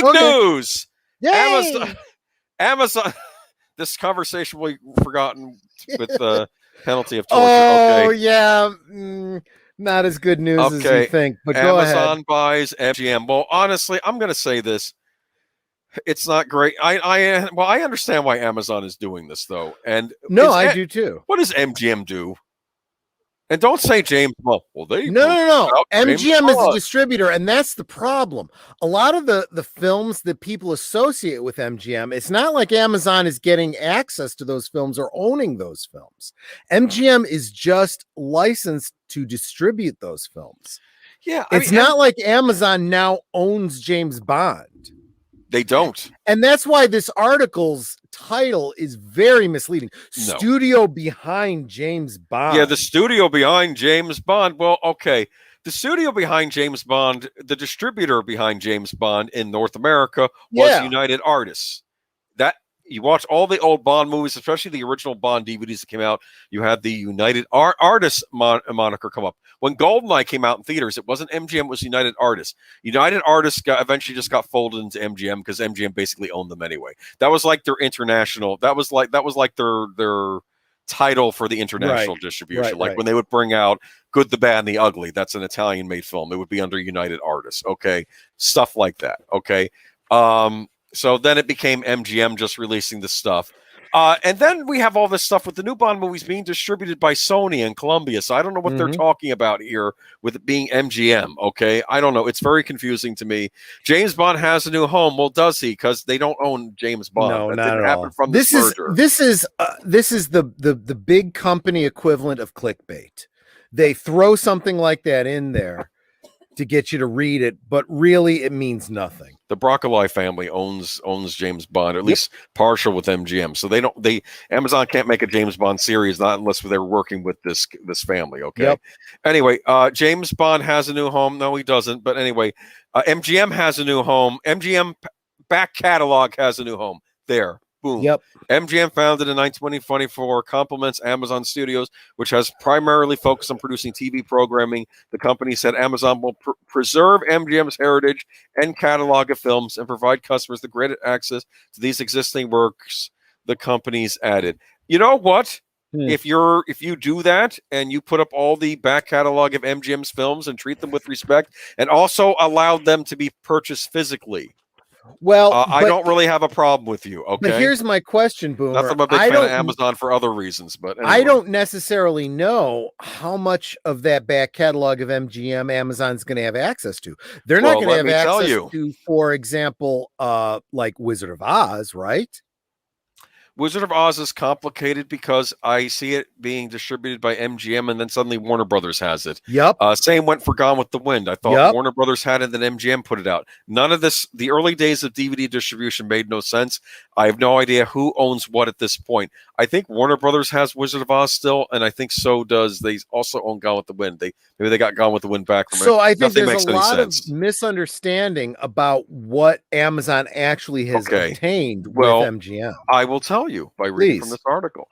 Big news. Yay! Amazon. This conversation will be forgotten with the penalty of torture. Oh, okay. yeah. Not as good news as you think, but go ahead. Amazon buys MGM. Well, honestly, I'm going to say this. It's not great. I understand why Amazon is doing this, though. And no, I do too. What does MGM do? And don't say James Bond. Well, they no. MGM is a distributor, and that's the problem. A lot of the films that people associate with MGM, it's not like Amazon is getting access to those films or owning those films. MGM is just licensed to distribute those films. Yeah, it's not like Amazon now owns James Bond. They don't. And that's why this article's title is very misleading. No. Studio behind James Bond. Yeah, the studio behind James Bond. Well, okay. The studio behind James Bond, the distributor behind James Bond in North America was United Artists. That you watch all the old Bond movies, especially the original Bond DVDs that came out, you had the United Artists moniker come up. When GoldenEye came out in theaters, it wasn't MGM, it was United Artists. United Artists eventually just got folded into MGM because MGM basically owned them anyway. That was like their international. That was like their title for the international distribution. When they would bring out Good, the Bad, and the Ugly, that's an Italian-made film. It would be under United Artists. Okay, stuff like that. Okay. So then it became MGM just releasing the stuff. And then we have all this stuff with the new Bond movies being distributed by Sony and Columbia. So I don't know what they're talking about here with it being MGM. Okay. I don't know. It's very confusing to me. James Bond has a new home. Well, does he? Because they don't own James Bond. No, that not didn't at happen all. From this merger. This is the big company equivalent of clickbait. They throw something like that in there to get you to read it, but really it means nothing. The Broccoli family owns James Bond, or at least partial with MGM. So Amazon can't make a James Bond series, not unless they're working with this family. Okay. Anyway, James Bond has a new home. No, he doesn't. But anyway, MGM has a new home. MGM back catalog has a new home. There. Boom. MGM, founded in 1924, complements Amazon Studios, which has primarily focused on producing TV programming. The company said Amazon will preserve MGM's heritage and catalog of films and provide customers the greater access to these existing works. The company's added. You know what? If you do that and you put up all the back catalog of MGM's films and treat them with respect, and also allow them to be purchased physically. Well, I don't really have a problem with you. Okay. But here's my question, Boomer. Not that I'm a big fan of Amazon for other reasons, but anyway. I don't necessarily know how much of that back catalog of MGM Amazon's going to have access to. They're not going to have access to, for example, like Wizard of Oz, right? Wizard of Oz is complicated because I see it being distributed by MGM and then suddenly Warner Brothers has it. Same went for Gone with the Wind. I thought Warner Brothers had it, then MGM put it out. None of this, the early days of DVD distribution made no sense. I have no idea who owns what at this point. I think Warner Brothers has Wizard of Oz still, and I think so does. They also own Gone with the Wind. Maybe they got Gone with the Wind back from it. So I think there's a lot of misunderstanding about what Amazon actually has obtained with MGM. I will tell you by reading from this article.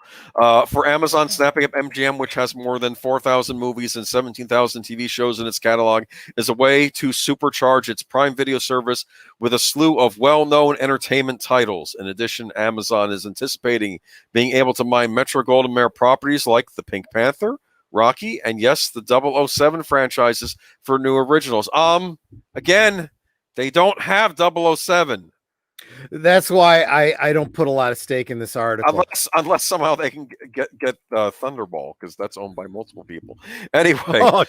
For Amazon, snapping up MGM, which has more than 4,000 movies and 17,000 TV shows in its catalog, is a way to supercharge its Prime Video service with a slew of well-known entertainment titles. In addition, Amazon is anticipating being able to mine Metro-Goldwyn-Mayer properties like the Pink Panther, Rocky, and yes, the 007 franchises for new originals. Again, they don't have 007. That's why I don't put a lot of stake in this article. Unless somehow they can get Thunderball, because that's owned by multiple people. Anyway,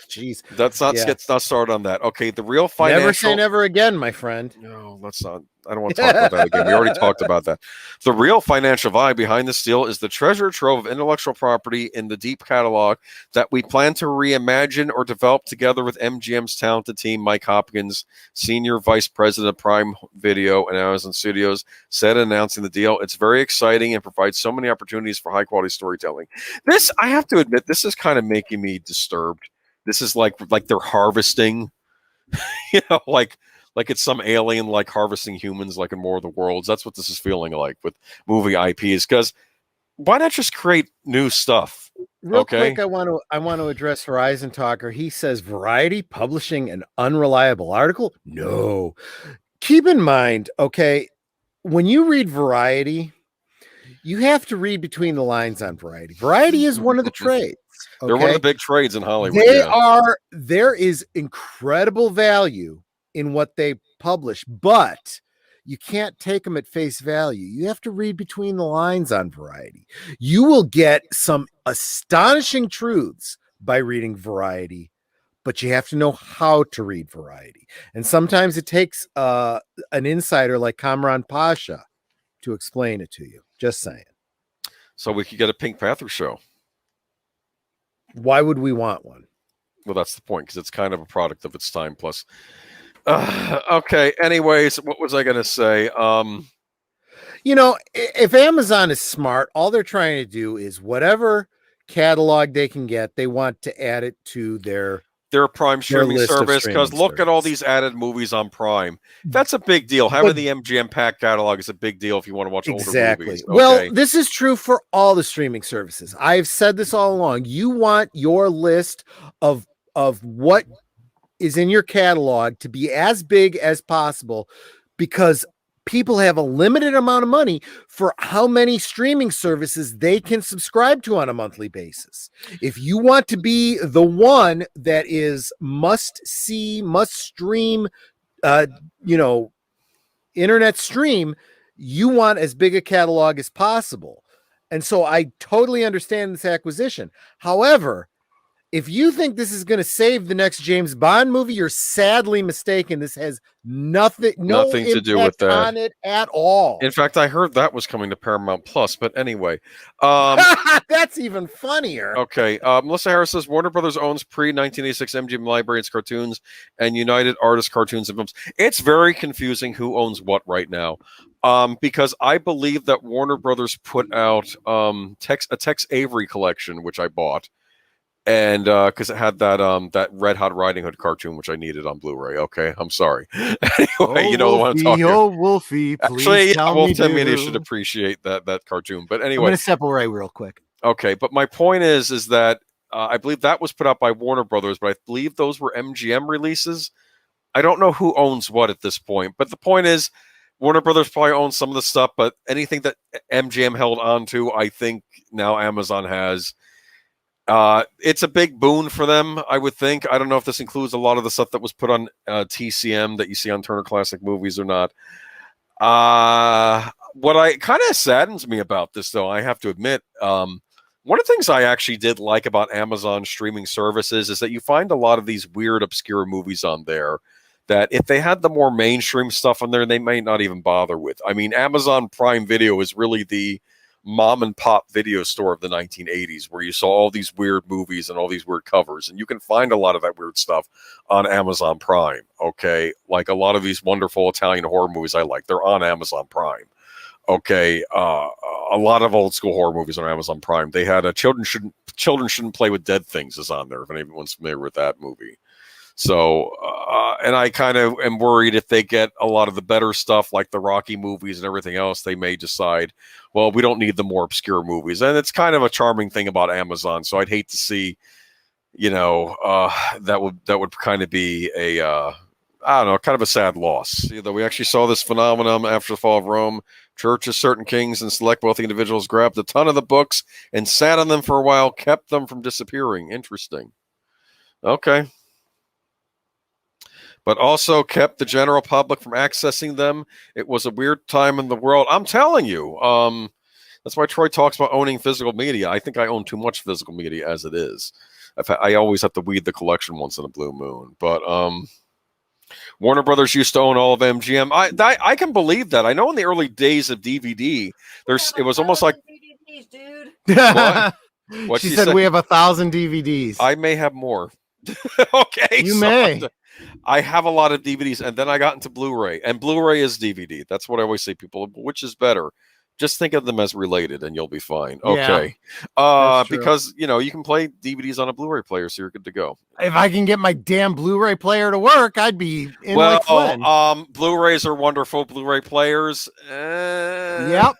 jeez, let's not start on that. Okay, the real financial. Never say never again, my friend. No, let's not. I don't want to talk about that again. We already talked about that. The real financial value behind this deal is the treasure trove of intellectual property in the deep catalog that we plan to reimagine or develop together with MGM's talented team. Mike Hopkins, Senior Vice President of Prime Video and Amazon Studios, said announcing the deal. It's very exciting and provides so many opportunities for high-quality storytelling. This, I have to admit, this is kind of making me disturbed. This is like they're harvesting, like it's some alien like harvesting humans like in War of the Worlds. That's what this is feeling like with movie IPs. Because why not just create new stuff? Real quick, I want to address Horizon Talker. He says Variety publishing an unreliable article. No. Keep in mind, okay, when you read Variety, you have to read between the lines on Variety. Variety is one of the trades. Okay? They're one of the big trades in Hollywood. There is incredible value in what they publish, but you can't take them at face value. You have to read between the lines on Variety. You will get some astonishing truths by reading Variety, but you have to know how to read Variety. And sometimes it takes an insider like Kamran Pasha to explain it to you. Just saying. So we could get a Pink Panther show. Why would we want one? Well, that's the point, because it's kind of a product of its time. Plus, okay. Anyways, what was I going to say? If Amazon is smart, all they're trying to do is whatever catalog they can get, they want to add it to their Prime streaming service, because look at all these added movies on Prime. That's a big deal. Having the MGM Pack catalog is a big deal if you want to watch older movies. Okay. Well, this is true for all the streaming services. I've said this all along. You want your list of what is in your catalog to be as big as possible, because people have a limited amount of money for how many streaming services they can subscribe to on a monthly basis. If you want to be the one that is must see, must stream, internet stream, you want as big a catalog as possible. And so I totally understand this acquisition. However, if you think this is going to save the next James Bond movie, you're sadly mistaken. This has nothing to do with that on it at all. In fact, I heard that was coming to Paramount Plus, but anyway. That's even funnier. Okay. Melissa Harris says Warner Brothers owns pre-1986 MGM Library, its cartoons, and United Artists Cartoons and Films. It's very confusing who owns what right now. Because I believe that Warner Brothers put out a Tex Avery collection, which I bought. And because it had that Red Hot Riding Hood cartoon, which I needed on Blu-ray. Okay, I'm sorry. Anyway, you know the one I'm talking about. Oh, Wolfie, please actually, tell Wolf me 10 Media should appreciate that cartoon. But anyway, I'm going to step away real quick. Okay, but my point is that I believe that was put out by Warner Brothers, but I believe those were MGM releases. I don't know who owns what at this point, but the point is Warner Brothers probably owns some of the stuff, but anything that MGM held on to, I think now Amazon has. It's a big boon for them, I would think. I don't know if this includes a lot of the stuff that was put on TCM that you see on Turner Classic Movies or not. What kind of saddens me about this, though, I have to admit, one of the things I actually did like about Amazon streaming services is that you find a lot of these weird, obscure movies on there that if they had the more mainstream stuff on there, they might not even bother with. I mean, Amazon Prime Video is really the mom and pop video store of the 1980s, where you saw all these weird movies and all these weird covers, and you can find a lot of that weird stuff on Amazon Prime. Okay, like a lot of these wonderful Italian horror movies I like, they're on Amazon Prime. Okay, a lot of old school horror movies on Amazon Prime. They had Children Shouldn't Play with Dead Things is on there, if anyone's familiar with that movie. So, and I kind of am worried if they get a lot of the better stuff, like the Rocky movies and everything else, they may decide, well, we don't need the more obscure movies. And it's kind of a charming thing about Amazon. So I'd hate to see, that would kind of be a, I don't know, kind of a sad loss. Though we actually saw this phenomenon after the fall of Rome. Churches, certain kings, and select wealthy individuals grabbed a ton of the books and sat on them for a while, kept them from disappearing. Interesting. Okay. But also kept the general public from accessing them. It was a weird time in the world. I'm telling you. That's why Troy talks about owning physical media. I think I own too much physical media as it is. I always have to weed the collection once in a blue moon. But Warner Brothers used to own all of MGM. I can believe that. I know in the early days of DVD, it was almost like DVDs, dude. What she said, we have 1,000 DVDs. I may have more. Okay, you may. I have a lot of DVDs, and then I got into Blu-ray, and Blu-ray is DVD. That's what I always say, people. Which is better? Just think of them as related, and you'll be fine. Okay, because you can play DVDs on a Blu-ray player, so you're good to go. If I can get my damn Blu-ray player to work, I'd be in like Flynn. Blu-rays are wonderful. Blu-ray players. Yep.